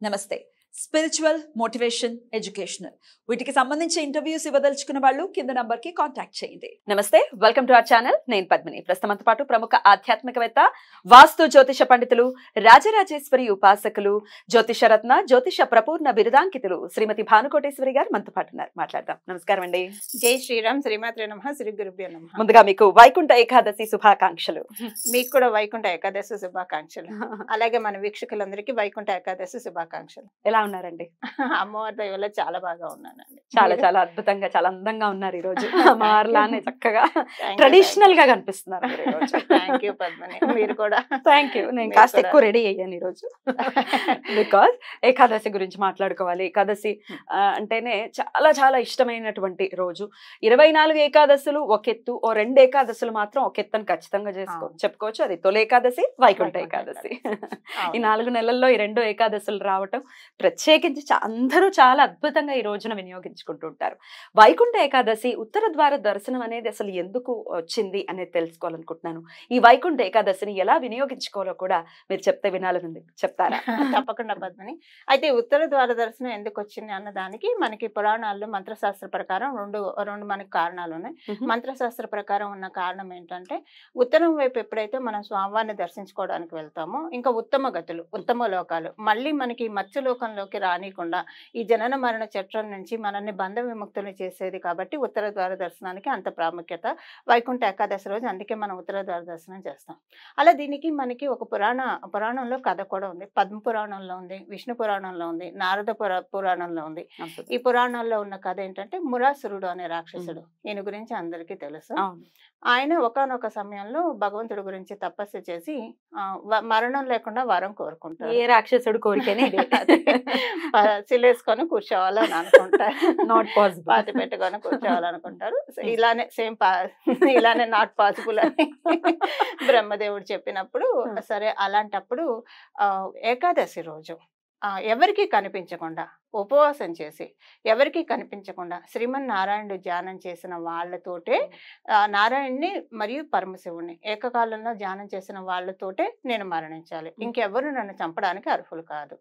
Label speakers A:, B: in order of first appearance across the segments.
A: నమస్తే. Spiritual, motivation, educational వీటికి సంబంధించి ఇంటర్వ్యూస్ ఇవ్వదలుచుకున్న వాళ్ళు కింద నంబర్ కి కాంటాక్ట్ చేయండి. నమస్తే, వెల్కమ్ టు అవర్ ఛానల్. నేను పద్మిని. ప్రస్తుతంతో పాటు ప్రముఖ ఆధ్యాత్మికవేత్త, వాస్తు జ్యోతిష పండితులు, రాజరాజేశ్వరి ఉపాసకులు, జ్యోతిష రత్న, జ్యోతిష ప్రపూర్ణ బిరుదాంకితులు శ్రీమతి భానుకోటేశ్వరి గారు మనతో పాటు ఉన్నారు. మాట్లాడదాం. నమస్కారం అండి.
B: జై శ్రీరామ్. శ్రీమాత్రే నమః. శ్రీ గురుభ్యో నమః.
A: ముందుగా మీకు వైకుంఠ ఏకాదశి శుభాకాంక్షలు.
B: మీకు కూడా వైకుంఠ ఏకాదశి శుభాకాంక్షలు. అలాగే మన వీక్షకులందరికీ వైకుంఠ ఏకాదశి శుభాకాంక్షలు.
A: ఎలా ఉన్నారండి?
B: అమ్మవారి దయ వల్ల చాలా బాగా ఉన్నానండి.
A: చాలా చాలా అద్భుతంగా, చాలా అందంగా ఉన్నారు ఈ రోజు. అమ్మవారిలానే చక్కగా ట్రెడిషనల్ గా కనిపిస్తున్నారు.
B: Thank you Padmini. మీరు కూడా.
A: Thank you. నేను కాస్త ఎక్కువ రెడీ అయ్యాను ఈ రోజు. బికాస్ ఏకాదశి గురించి మాట్లాడుకోవాలి. ఏకాదశి అంటేనే చాలా చాలా ఇష్టమైనటువంటి రోజు. 24 ఏకాదశులు ఒక ఎత్తు, ఓ 2 ఏకాదశులు మాత్రం ఒక ఎత్తు అని ఖచ్చితంగా చెప్పుకోవచ్చు. అది తొలి ఏకాదశి, వైకుంఠ ఏకాదశి. ఈ 4 నెలల్లో ఈ 2 ఏకాదశులు రావటం ప్రత్యేకించి అందరూ చాలా అద్భుతంగా ఈ రోజున వినియోగించుకుంటూ ఉంటారు. వైకుంఠ ఏకాదశి ఉత్తర ద్వార దర్శనం అనేది అసలు ఎందుకు వచ్చింది అనేది తెలుసుకోవాలనుకుంటున్నాను. ఈ వైకుంఠ ఏకాదశిని ఎలా వినియోగించుకోవాలో కూడా మీరు చెప్తే వినాలని చెప్తారా?
B: తప్పకుండా పద్మని. అయితే ఉత్తర ద్వార దర్శనం ఎందుకు వచ్చింది అన్నదానికి మనకి పురాణాల్లో మంత్రశాస్త్ర ప్రకారం రెండు మనకి కారణాలు ఉన్నాయి. మంత్రశాస్త్ర ప్రకారం ఉన్న కారణం ఏంటంటే, ఉత్తరం వైపు ఎప్పుడైతే మనం స్వామివారిని దర్శించుకోవడానికి వెళ్తామో ఇంకా ఉత్తమ గతులు, ఉత్తమ లోకాలు మళ్ళీ మనకి మత్స్యలోకంలోకి రానికుండా ఈ జనన మరణ చట్రం నుంచి మనల్ని బంధ విముక్తులు చేసేది కాబట్టి ఉత్తర ద్వార దర్శనానికి అంత ప్రాముఖ్యత. వైకుంఠ ఏకాదశి రోజు అందుకే మనం ఉత్తర ద్వార దర్శనం చేస్తాం. అలా దీనికి మనకి ఒక పురాణంలో కథ కూడా ఉంది. పద్మ పురాణంలో ఉంది, విష్ణు పురాణంలో ఉంది, నారద పురాణంలో ఉంది. ఈ పురాణాల్లో ఉన్న కథ ఏంటంటే, మురాసురుడు అనే రాక్షసుడు. ఈయన గురించి అందరికీ తెలుసు. ఆయన ఒకానొక సమయంలో భగవంతుడి గురించి తపస్సు చేసి మరణం లేకుండా వరం కోరుకుంటారు.
A: ఏ రాక్షసుడు కోరికనే
B: సిలేసుకొని కూర్చోవాలని అనుకుంటారు.
A: Not possible.
B: పాతి పెట్టుకొని కూర్చోవాలనుకుంటారు. ఇలానే నాట్ పాసిబుల్ అని బ్రహ్మదేవుడు చెప్పినప్పుడు, సరే అలాంటప్పుడు ఏకాదశి రోజు ఎవరికి కనిపించకుండా ఉపవాసం చేసి, ఎవరికి కనిపించకుండా శ్రీమన్నారాయణుడు ధ్యానం చేసిన వాళ్ళతోటే, నారాయణ్ణి మరియు పరమశివుణ్ణి ఏకకాలంలో ధ్యానం చేసిన వాళ్ళతోటే నేను మరణించాలి, ఇంకెవరు నన్ను చంపడానికి అర్హులు కాదు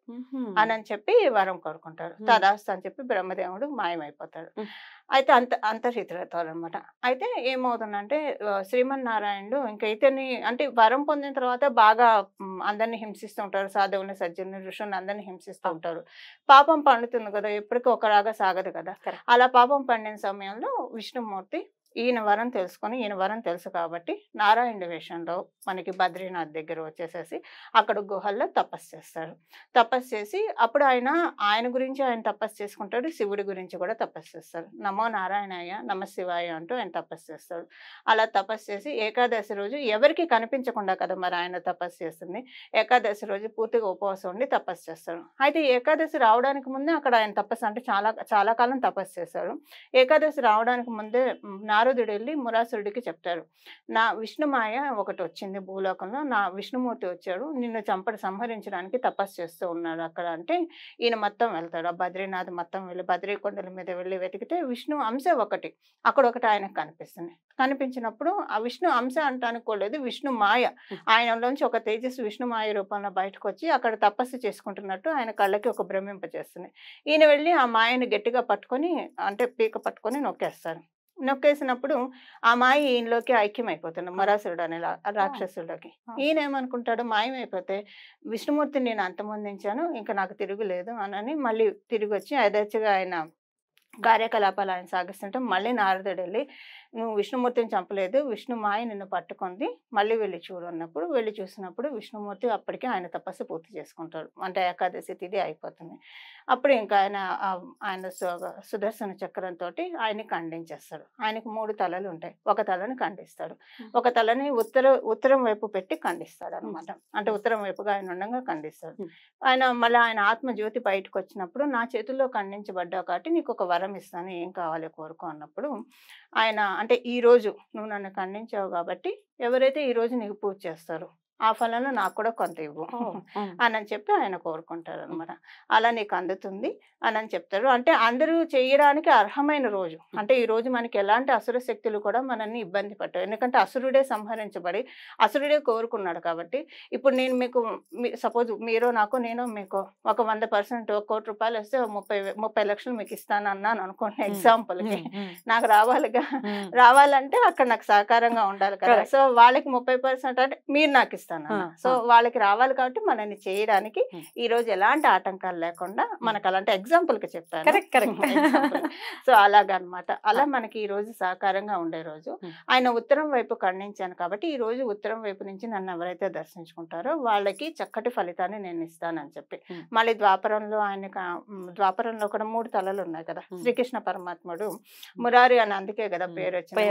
B: అని చెప్పి వరం కోరుకుంటారు. తదాస్తు అని చెప్పి బ్రహ్మదేవుడు మాయమైపోతాడు. అయితే అంతర్హితులవుతారు అనమాట. అయితే ఏమవుతుందంటే, శ్రీమన్నారాయణుడు ఇంకా ఇతన్ని అంటే వరం పొందిన తర్వాత బాగా అందరినీ హింసిస్తూ ఉంటారు. సాధువుని, సజ్జుని, ఋషుని అందరినీ హింసిస్తూ ఉంటారు. పాపం పండుతుంది కదా, ఎప్పటికీ ఒకలాగా సాగదు కదా. అలా పాపం పండిన సమయంలో విష్ణుమూర్తి ఈయన వరం తెలుసుకొని, ఈయన వరం తెలుసు కాబట్టి నారాయణుడి వేషంలో మనకి బద్రీనాథ్ దగ్గర వచ్చేసేసి అక్కడ గుహల్లో తపస్సు చేస్తాడు. తపస్సు చేసి అప్పుడు ఆయన గురించి ఆయన తపస్సు చేసుకుంటాడు, శివుడి గురించి కూడా తపస్సు చేస్తాడు. నమో నారాయణాయ నమ శివాయ అంటూ ఆయన తపస్సు చేస్తాడు. అలా తపస్సు చేసి ఏకాదశి రోజు ఎవరికి కనిపించకుండా కదా మరి ఆయన తపస్సు చేస్తుంది, ఏకాదశి రోజు పూర్తిగా ఉపవాసం ఉండి తపస్సు చేస్తాడు. అయితే ఏకాదశి రావడానికి ముందే అక్కడ ఆయన తపస్సు అంటే చాలా కాలం తపస్సు చేశాడు. ఏకాదశి రావడానికి ముందే నారదుడు వెళ్ళి మురాసురుడికి చెప్తారు, నా విష్ణుమాయ ఒకటి వచ్చింది భూలోకంలో, నా విష్ణుమూర్తి వచ్చాడు, నిన్ను సంహరించడానికి తపస్సు చేస్తూ ఉన్నాడు అక్కడ అంటే, ఈయన మొత్తం వెళ్తాడు. ఆ బద్రీనాథ్ మొత్తం వెళ్ళి బద్రీ కొండల మీద వెళ్ళి వెతికితే విష్ణు అంశ ఒకటి అక్కడొకటి ఆయనకు కనిపిస్తుంది. కనిపించినప్పుడు ఆ విష్ణు అంశ అంటానికి కూడా లేదు, విష్ణు మాయ ఆయనలోంచి ఒక తేజస్సు విష్ణు మాయ రూపంలో బయటకు వచ్చి అక్కడ తపస్సు చేసుకుంటున్నట్టు ఆయన కళ్ళకి ఒక భ్రమింపచేస్తుంది. ఈయన వెళ్ళి ఆ మాయను గట్టిగా పట్టుకొని, అంటే పీక పట్టుకొని నొక్కేస్తారు. నొక్కేసినప్పుడు ఆ మాయ ఈయనలోకి ఐక్యమైపోతుంది, మరాసురుడు అనే రాక్షసుడిలోకి. ఈయన ఏమనుకుంటాడు, మాయమైపోతే విష్ణుమూర్తిని నేను అంతమొందించాను, ఇంకా నాకు తిరుగులేదు అని మళ్ళీ తిరిగి వచ్చి యథేచ్ఛగా ఆయన కార్యకలాపాలు ఆయన సాగిస్తుంటే, మళ్ళీ నారదుడు వెళ్ళి, నువ్వు విష్ణుమూర్తిని చంపలేదు, విష్ణు మాయ నిన్ను పట్టుకుంది, మళ్ళీ వెళ్ళి చూడు అన్నప్పుడు వెళ్ళి చూసినప్పుడు విష్ణుమూర్తి అప్పటికే ఆయన తపస్సు పూర్తి చేసుకుంటాడు. అంటే ఏకాదశి తిథి అయిపోతుంది. అప్పుడు ఇంకా ఆయన సుదర్శన చక్రంతో ఆయన్ని ఖండించేస్తాడు. ఆయనకు 3 తలలు ఉంటాయి. ఒక తలని ఖండిస్తాడు, ఒక తలని ఉత్తరం వైపు పెట్టి ఖండిస్తాడు అనమాట. అంటే ఉత్తరం వైపుగా ఆయన ఉండగా ఖండిస్తాడు. మళ్ళీ ఆయన ఆత్మజ్యోతి బయటకు వచ్చినప్పుడు, నా చేతుల్లో ఖండించబడ్డావు కాబట్టి నీకు ఒక వరం ఇస్తాను, ఏం కావాలి కోరుకో అన్నప్పుడు, ఆయన అంటే ఈ రోజు నువ్వు నన్ను ఖండించావు కాబట్టి ఎవరైతే ఈ రోజు నీకు పూజ చేస్తారో ఆ ఫలంలో నాకు కూడా కొంత ఇవ్వు అని చెప్పి ఆయన కోరుకుంటారు అనమాట. అలా నీకు అందుతుంది అని చెప్తారు. అంటే అందరూ చేయడానికి అర్హమైన రోజు. అంటే ఈ రోజు మనకి ఎలాంటి అసుర శక్తులు కూడా మనల్ని ఇబ్బంది పెట్టవు. ఎందుకంటే అసురుడే సంహరించబడి అసురుడే కోరుకున్నాడు కాబట్టి. ఇప్పుడు నేను మీకు సపోజ్ మీరు నాకు నేను మీకు ఒక 100% ₹1 కోటి వస్తే 30 లక్షలు మీకు ఇస్తాను అన్నాను అనుకోండి ఎగ్జాంపుల్కి. నాకు రావాలిగా, రావాలంటే అక్కడ నాకు సహకారంగా ఉండాలి కదా. సో వాళ్ళకి 30% అంటే మీరు నాకు ఇస్తాను. సో వాళ్ళకి రావాలి కాబట్టి మనల్ని చేయడానికి ఈ రోజు ఎలాంటి ఆటంకాలు లేకుండా మనకు అలాంటి ఎగ్జాంపుల్ కి చెప్తాను. సో అలాగనమాట. అలా మనకి ఈ రోజు సహకారంగా ఉండే రోజు. ఆయన ఉత్తరం వైపు ఖండించాను కాబట్టి ఈ రోజు ఉత్తరం వైపు నుంచి నన్ను ఎవరైతే దర్శించుకుంటారో వాళ్ళకి చక్కటి ఫలితాన్ని నేను ఇస్తానని చెప్పి. మళ్ళీ ద్వాపరంలో కూడా 3 తలలు ఉన్నాయి కదా. శ్రీకృష్ణ పరమాత్ముడు మురారి అని అందుకే కదా పేరు వచ్చింది.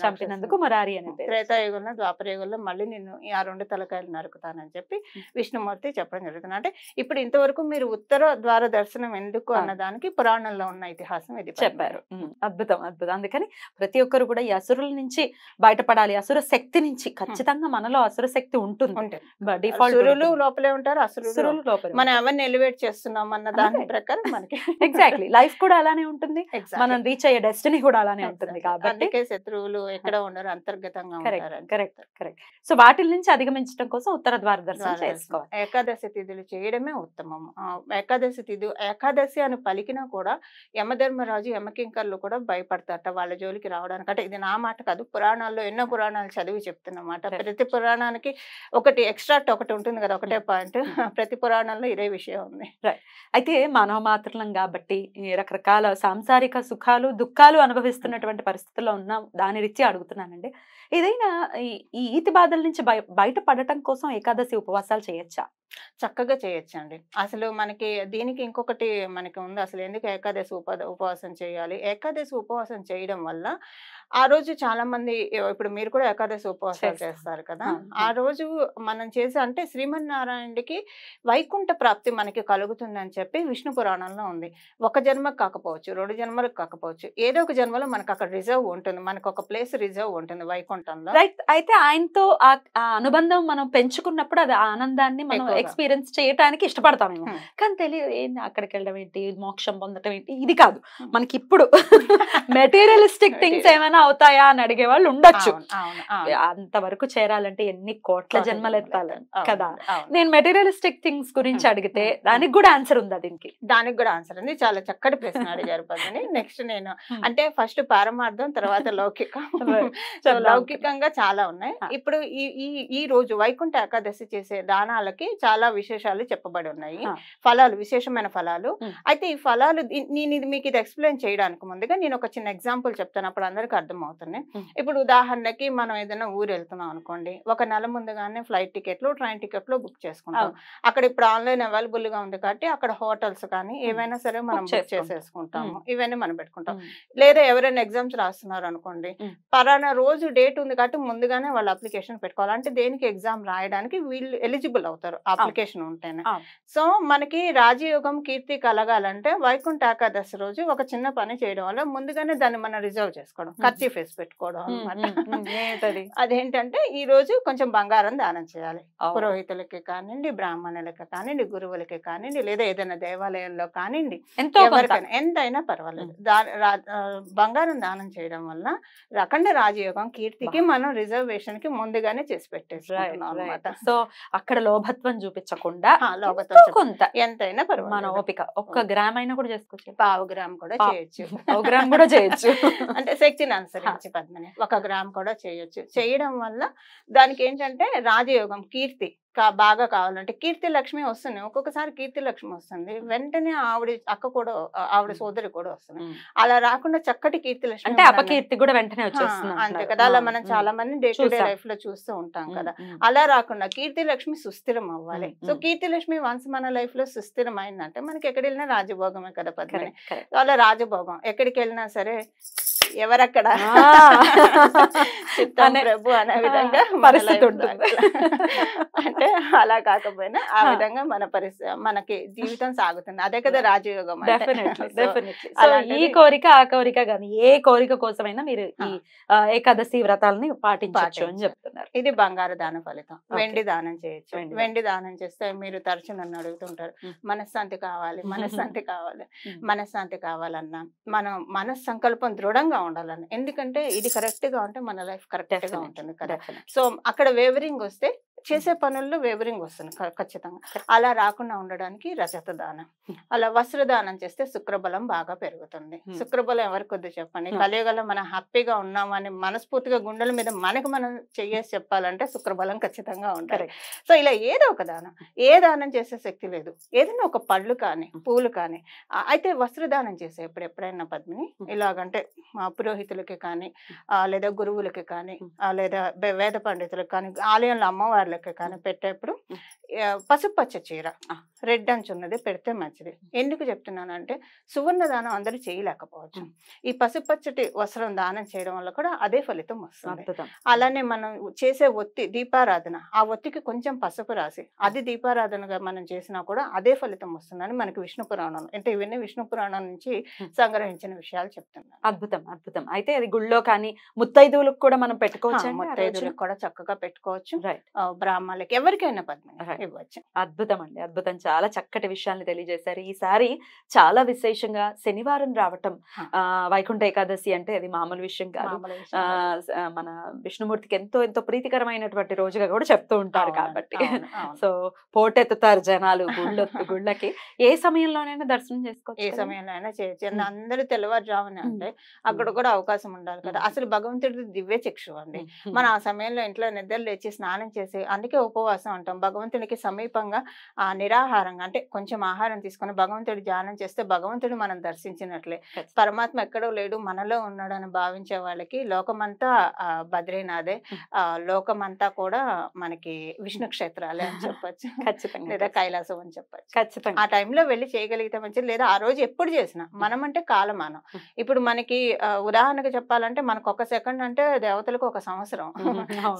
A: చంపినందుకు మురారి అని.
B: త్రేతాయుగంలో ద్వాపరయుగంలో మళ్ళీ నేను ఆ 2 తలకాయలు నరుకుతానని చెప్పి విష్ణుమూర్తి చెప్పడం జరుగుతుంది. అంటే ఇప్పుడు ఇంతవరకు మీరు ఉత్తర ద్వార దర్శనం ఎందుకు అన్నదానికి పురాణంలో ఉన్న ఇతిహాసం ఇది
A: చెప్పారు. అద్భుతం అద్భుతం. అందుకని ప్రతి ఒక్కరు కూడా ఈ అసురుల నుంచి బయటపడాలి. అసుర శక్తి నుంచి ఖచ్చితంగా మనలో అసుర శక్తి ఉంటుంది.
B: అసురులు లోపలే ఉంటారు, అసురులు లోపలే. మనం ఎవరిని ఎలివేట్ చేస్తున్నాం అన్న దాని ప్రకారం మనకి
A: ఎగ్జాక్ట్లీ లైఫ్ కూడా అలానే ఉంటుంది. మనం రీచ్ అయ్యే డెస్టినీ కూడా అలానే ఉంటుంది కాబట్టి
B: శత్రువులు ఎక్కడ ఉండరు, అంతర్గతంగా ఉంటారు.
A: Correct correct. సో వాటి నుంచి అధిగమించడం కోసం ఉత్తర ద్వార దర్శనం చేసుకోవాలి.
B: ఏకాదశి తిథులు చేయడమే ఉత్తమం. ఏకాదశి అని పలికినా కూడా యమధర్మరాజు యమకింకర్లు కూడా భయపడతారట వాళ్ళ జోలికి రావడానికి. అంటే ఇది నా మాట కాదు, పురాణాల్లో ఎన్నో పురాణాలు చదివి చెప్తున్నమాట. ప్రతి పురాణానికి ఒకటి ఎక్స్ట్రా ఒకటి ఉంటుంది కదా, ఒకటే పాయింట్. ప్రతి పురాణంలో ఇదే విషయం ఉంది.
A: అయితే మానవ మాత్రం కాబట్టి రకరకాల సాంసారిక సుఖాలు దుఃఖాలు అనుభవిస్తున్నటువంటి పరిస్థితుల్లో ఉన్నాం. దాని రీత్యా అడుగుతున్నానండి, ఏదైనా ఈ ఈతి బాధల నుంచి బయటపడటం కోసం ఏకాదశి ఉపవాసాలు చేయొచ్చా?
B: చక్కగా చేయొచ్చండి. అసలు మనకి దీనికి ఇంకొకటి మనకి ఉంది. అసలు ఎందుకు ఏకాదశి ఉపవాసం చేయాలి? ఏకాదశి ఉపవాసం చేయడం వల్ల ఆ రోజు చాలా మంది, ఇప్పుడు మీరు కూడా ఏకాదశి ఉపవాసాలు చేస్తారు కదా, ఆ రోజు మనం చేసే అంటే శ్రీమన్నారాయణుడికి వైకుంఠ ప్రాప్తి మనకి కలుగుతుందని చెప్పి విష్ణు పురాణంలో ఉంది. ఒక జన్మకు కాకపోవచ్చు, 2 జన్మలకు కాకపోవచ్చు, ఏదో ఒక జన్మలో మనకు అక్కడ రిజర్వ్ ఉంటుంది, మనకు ఒక ప్లేస్ రిజర్వ్ ఉంటుంది వైకుంఠంలో.
A: అయితే ఆయనతో ఆ అనుబంధం మనం పెంచుకున్నప్పుడు అది ఆనందాన్ని మనం ఎక్స్పీరియన్స్ చేయడానికి ఇష్టపడతామేమో. కానీ తెలియదు ఏంటి అక్కడికి వెళ్ళడం ఏంటి, మోక్షం పొందడం ఏంటి, ఇది కాదు మనకి. ఇప్పుడు మెటీరియలిస్టిక్ థింగ్స్ ఏమైనా అవుతాయా అని అడిగే వాళ్ళు ఉండొచ్చు. అంతవరకు చేరాలంటే ఎన్ని కోట్ల జన్మలు ఎత్తాలి కదా. నేను మెటీరియలిస్టిక్ థింగ్స్ గురించి అడిగితే దానికి కూడా ఆన్సర్ ఉందా?
B: దానికి కూడా ఆన్సర్ ఉంది. చాలా చక్కటి ప్రశ్న అడిగారు పద్మిని. నెక్స్ట్ నేను అంటే ఫస్ట్ పారమార్థం, తర్వాత లౌకికం. లౌకికంగా చాలా ఉన్నాయి. ఇప్పుడు ఈ రోజు వైకుంఠ ఏకాదశి చేసే దానాలకి చాలా విశేషాలు చెప్పబడి ఉన్నాయి. ఫలాలు, విశేషమైన ఫలాలు. అయితే ఈ ఫలాలు నేను మీకు ఇది ఎక్స్ప్లెయిన్ చేయడానికి ముందుగా నేను ఒక చిన్న ఎగ్జాంపుల్ చెప్తాను, అప్పుడు అందరికి అర్థమవుతుంది. ఇప్పుడు ఉదాహరణకి మనం ఏదైనా ఊరు వెళ్తున్నాం అనుకోండి, ఒక నెల ముందుగానే ఫ్లైట్ టికెట్లు, ట్రైన్ టికెట్లు బుక్ చేసుకుంటాం. అక్కడ ఇప్పుడు ఆన్లైన్ అవైలబుల్ గా ఉంది కాబట్టి అక్కడ హోటల్స్ కానీ ఏవైనా సరే మనం బుక్ చేసేసుకుంటాము. ఇవన్నీ మనం పెట్టుకుంటాం. లేదా ఎవరైనా ఎగ్జామ్స్ రాస్తున్నారు అనుకోండి, పలానా రోజు డేట్ ఉంది కాబట్టి ముందుగానే వాళ్ళు అప్లికేషన్ పెట్టుకోవాలి. అంటే దేనికి ఎగ్జామ్ రాయడానికి వీళ్ళు ఎలిజిబుల్ అవుతారు అప్లికేషన్ ఉంటేనే. సో మనకి రాజయోగం కీర్తి కలగాలంటే వైకుంఠ ఏకాదశి రోజు ఒక చిన్న పని చేయడం వల్ల ముందుగానే దాన్ని మనం రిజర్వ్ చేసుకోవడం, ఖర్చు ఫేస్ పెట్టుకోవడం అనమాట. అదేంటంటే ఈ రోజు కొంచెం బంగారం దానం చేయాలి. పురోహితులకి కానివ్వండి, బ్రాహ్మణులకి కానివ్వండి, గురువులకి కానివ్వండి, లేదా ఏదైనా దేవాలయంలో కానివ్వండి, ఎవరికైనా ఎంతైనా పర్వాలేదు. బంగారం దానం చేయడం వల్ల అఖండ రాజయోగం కీర్తికి మనం రిజర్వేషన్ కి ముందుగానే చేసి పెట్టేసుకుంటున్నాం అనమాట.
A: సో అక్కడ లోభత్వం చూపించకుండా కొంత
B: ఎంతైనా పర్వాలేదు,
A: మన ఓపిక 1 గ్రామ్ అయినా కూడా చేసుకోవచ్చు,
B: 1/2 గ్రామ్ కూడా చేయొచ్చు,
A: 1 గ్రామ్ కూడా చేయొచ్చు.
B: అంటే శక్తిని అనుసరించి పద్మని 1 గ్రామ్ కూడా చేయొచ్చు. చేయడం వల్ల దానికి ఏంటంటే రాజయోగం కీర్తి బాగా కావాలంటే కీర్తి లక్ష్మి వస్తుంది. ఒక్కొక్కసారి కీర్తి లక్ష్మి వస్తుంది, వెంటనే ఆవిడ అక్క కూడా, ఆవిడ సోదరి కూడా వస్తుంది. అలా రాకుండా చక్కటి కీర్తి లక్ష్మి
A: అంటే అపకీర్తి కూడా వెంటనే వచ్చేస్తుంది
B: అంతే కదా. అలా మనం చాలా మంది డే టు డే లైఫ్ లో చూస్తూ ఉంటాం కదా. అలా రాకుండా కీర్తి లక్ష్మి సుస్థిరం అవ్వాలి. సో కీర్తి లక్ష్మి వన్స్ మన లైఫ్ లో సుస్థిరం అయిందంటే మనకి ఎక్కడికి వెళ్ళినా రాజభోగమే కదా పద్మని. అలా రాజభోగం ఎక్కడికి వెళ్ళినా సరే ఎవరక్కడ చిత్తం ప్రభు అనే విధంగా
A: పరిస్థితి ఉంటుంది.
B: అంటే అలా కాకపోయినా ఆ విధంగా మనకి జీవితం సాగుతుంది. అదే కదా రాజయోగం అంటే.
A: Definitely
B: so
A: definitely. సో ఈ
B: అలాంటిది
A: కోరిక ఆ కోరిక గాని ఏ కోరిక కోసమైనా మీరు ఈ ఏకాదశి వ్రతాలని పాటించొచ్చు అని చెప్తున్నారు.
B: ఇది బంగారు దాన ఫలితం. వెండి దానం చేయొచ్చు.
A: వెండి
B: వెండి దానం చేస్తే మీరు తరచు నన్ను అడుగుతుంటారు, మనశ్శాంతి కావాలి, మనశ్శాంతి కావాలి. మనశ్శాంతి కావాలన్నా మనం మనస్సంకల్పం దృఢంగా ఉండాలన్న. ఎందుకంటే ఇది కరెక్ట్ గా ఉంటే మన లైఫ్ కరెక్ట్ గా ఉంటుంది కదా. సో అక్కడ వేవరింగ్ వస్తే చేసే పనుల్లో వేవరింగ్ వస్తుంది ఖచ్చితంగా. అలా రాకుండా ఉండడానికి రజత దానం, అలా వస్త్రదానం చేస్తే శుక్రబలం బాగా పెరుగుతుంది. శుక్రబలం ఎవరికి వద్దు చెప్పండి. కలియుగంలో మనం హ్యాపీగా ఉన్నామని మనస్ఫూర్తిగా గుండెల మీద మనకు మనం చెయ్యేసి చెప్పాలంటే శుక్రబలం ఖచ్చితంగా ఉంటుంది. సో ఇలా ఏదో ఒక దానం, ఏ దానం చేసే శక్తి లేదు, ఏదైనా ఒక పళ్ళు కానీ పూలు కానీ. అయితే వస్త్రదానం చేసే ఎప్పుడైనా పద్మిని ఇలాగంటే పురోహితులకి కానీ లేదా గురువులకి కానీ లేదా వేద పండితులకు కానీ ఆలయంలో అమ్మవారి కానీ పెట్టేప్పుడు పసుపచ్చ చీర రెడ్ అంచున్నది పెడితే మంచిది. ఎందుకు చెప్తున్నానంటే సువర్ణ దానం అందరూ చేయలేకపోవచ్చు. ఈ పసుపచ్చటి వస్త్రం దానం చేయడం వల్ల కూడా అదే ఫలితం వస్తుంది. అలానే మనం చేసే ఒత్తి దీపారాధన, ఆ ఒత్తికి కొంచెం పసుపు రాసి అది దీపారాధనగా మనం చేసినా కూడా అదే ఫలితం వస్తుందని మనకి విష్ణు పురాణం, అంటే ఇవన్నీ విష్ణు పురాణం నుంచి సంగ్రహించిన విషయాలు చెప్తున్నాను.
A: అద్భుతం అద్భుతం. అయితే అది గుళ్ళో కానీ ముత్తైదువులకు కూడా మనం పెట్టుకోవచ్చు.
B: ముత్తైదువులకు కూడా చక్కగా పెట్టుకోవచ్చు. బ్రాహ్మణులకి ఎవరికైనా ఇవ్వచ్చు.
A: అద్భుతం అండి, అద్భుతం. చాలా చక్కటి విషయాన్ని తెలియజేశారు. ఈసారి చాలా విశేషంగా శనివారం రావటం, వైకుంఠ ఏకాదశి అంటే అది మామూలు విషయం కాదు. మన విష్ణుమూర్తికి ఎంతో ఎంతో ప్రీతికరమైనటువంటి రోజుగా కూడా చెప్తూ ఉంటారు కాబట్టి సో పోటెత్తుతారు జనాలు గుళ్ళకి. ఏ సమయంలోనైనా దర్శనం చేసుకోవచ్చు,
B: ఏ సమయంలో అయినా చేయొచ్చు. అందరూ తెల్లవారుజామున అంటే అక్కడ కూడా అవకాశం ఉండాలి కదా. అసలు భగవంతుడి దివ్య చక్షు అండి. మనం ఆ సమయంలో ఇంట్లో నిద్ర లేచి స్నానం చేసి, అందుకే ఉపవాసం అంటాం. భగవంతునికి సమీపంగా నిరాహారంగా అంటే కొంచెం ఆహారం తీసుకుని భగవంతుడి ధ్యానం చేస్తే భగవంతుడు మనం దర్శించినట్లే. పరమాత్మ ఎక్కడో లేడు మనలో ఉన్నాడని భావించే వాళ్ళకి లోకమంతా బద్రీనాథే, లోకమంతా కూడా మనకి విష్ణు క్షేత్రాలే అని చెప్పచ్చు. ఖచ్చితంగా. లేదా కైలాసం అని చెప్పచ్చు. ఖచ్చితంగా. ఆ టైంలో వెళ్ళి చేయగలిగితే మంచిది. లేదా ఆ రోజు ఎప్పుడు చేసినా, మనం అంటే కాలమానం. ఇప్పుడు మనకి ఉదాహరణకు చెప్పాలంటే మనకు ఒక సెకండ్ అంటే దేవతలకు ఒక సంవత్సరం.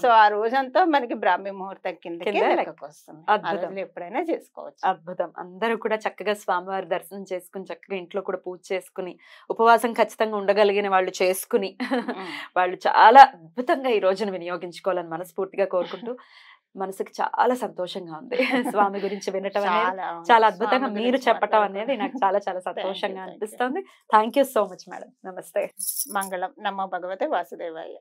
B: సో ఆ రోజంతా మనకి బ్రాహ్మీ ముహూర్తం కిందకి వస్తుంది. ఎప్పుడైనా చేసుకోవచ్చు.
A: అద్భుతం. అందరూ కూడా చక్కగా స్వామివారి దర్శనం చేసుకుని చక్కగా ఇంట్లో కూడా పూజ చేసుకుని ఉపవాసం ఖచ్చితంగా ఉండగలిగిన వాళ్ళు చేసుకుని వాళ్ళు చాలా అద్భుతంగా ఈ రోజును వినియోగించుకోవాలని మనస్ఫూర్తిగా కోరుకుంటూ మనసుకి చాలా సంతోషంగా ఉంది. స్వామి గురించి వినటం అనేది చాలా అద్భుతంగా మీరు చెప్పటం అనేది నాకు చాలా చాలా సంతోషంగా అనిపిస్తుంది. Thank you so much madam. నమస్తే.
B: మంగళం. నమో భగవతే వాసుదేవాయ.